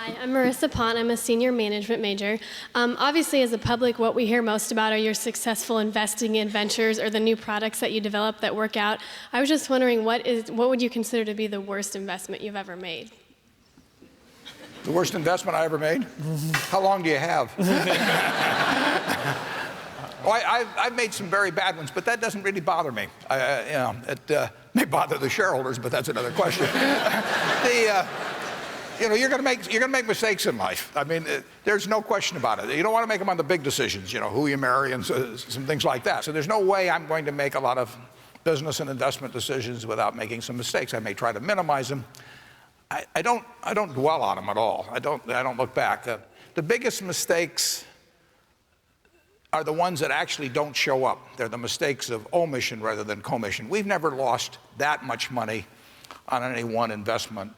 Hi, I'm Marissa Pont. I'm a senior management major. Obviously, as a public, what we hear most about are your successful investing in ventures or the new products that you develop that work out. I was just wondering, what would you consider to be the worst investment you've ever made? The worst investment I ever made? How long do you have? I've made some very bad ones, but that doesn't really bother me. It may bother the shareholders, but that's another question. You're going to make mistakes in life. I mean, there's no question about it. You don't want to make them on the big decisions, who you marry and some things like that. So there's no way I'm going to make a lot of business and investment decisions without making some mistakes. I may try to minimize them. I don't dwell on them at all. I don't look back. The biggest mistakes are the ones that actually don't show up. They're the mistakes of omission rather than commission. We've never lost that much money on any one investment.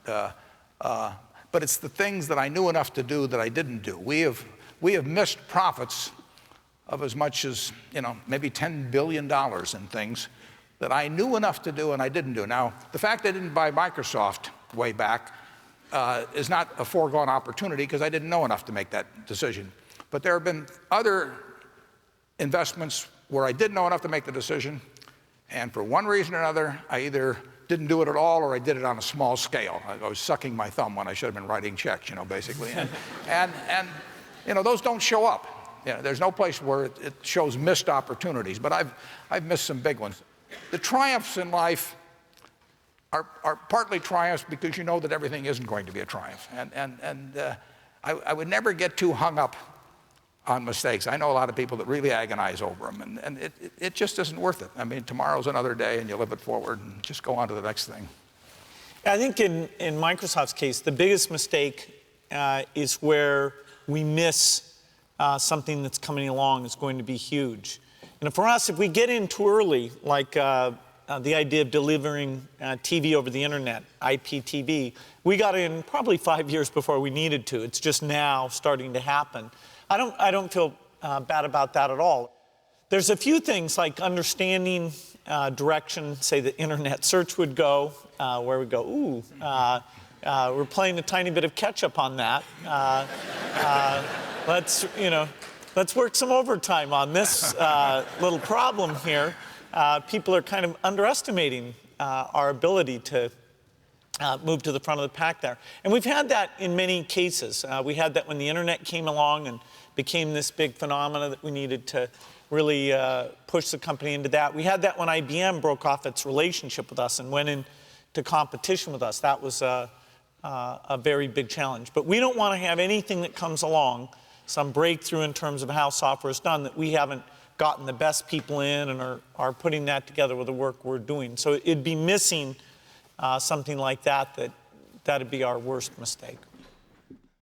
But it's the things that I knew enough to do that I didn't do. We have missed profits of as much as maybe $10 billion in things that I knew enough to do and I didn't do. Now, the fact I didn't buy Microsoft way back is not a foregone opportunity because I didn't know enough to make that decision. But there have been other investments where I did know enough to make the decision, and for one reason or another, I either didn't do it at all or I did it on a small scale. I was sucking my thumb when I should have been writing checks, basically. And those don't show up. There's no place where it shows missed opportunities, but I've missed some big ones. The triumphs in life are partly triumphs because you know that everything isn't going to be a triumph. I would never get too hung up on mistakes. I know a lot of people that really agonize over them, and it just isn't worth it. I mean, tomorrow's another day, and you live it forward and just go on to the next thing. I think in Microsoft's case, the biggest mistake is where we miss something that's coming along is going to be huge. And for us, if we get in too early, like the idea of delivering TV over the internet, IPTV, we got in probably 5 years before we needed to. It's just now starting to happen. I don't feel bad about that at all. There's a few things like understanding direction, say the internet search would go, where we go, ooh, we're playing a tiny bit of catch up on that. Let's work some overtime on this little problem here. People are kind of underestimating our ability to move to the front of the pack there. And we've had that in many cases. We had that when the internet came along and became this big phenomena that we needed to really push the company into that. We had that when IBM broke off its relationship with us and went into competition with us. That was a very big challenge. But we don't want to have anything that comes along, some breakthrough in terms of how software is done, that we haven't gotten the best people in and are putting that together with the work we're doing. So it'd be missing something like that'd be our worst mistake.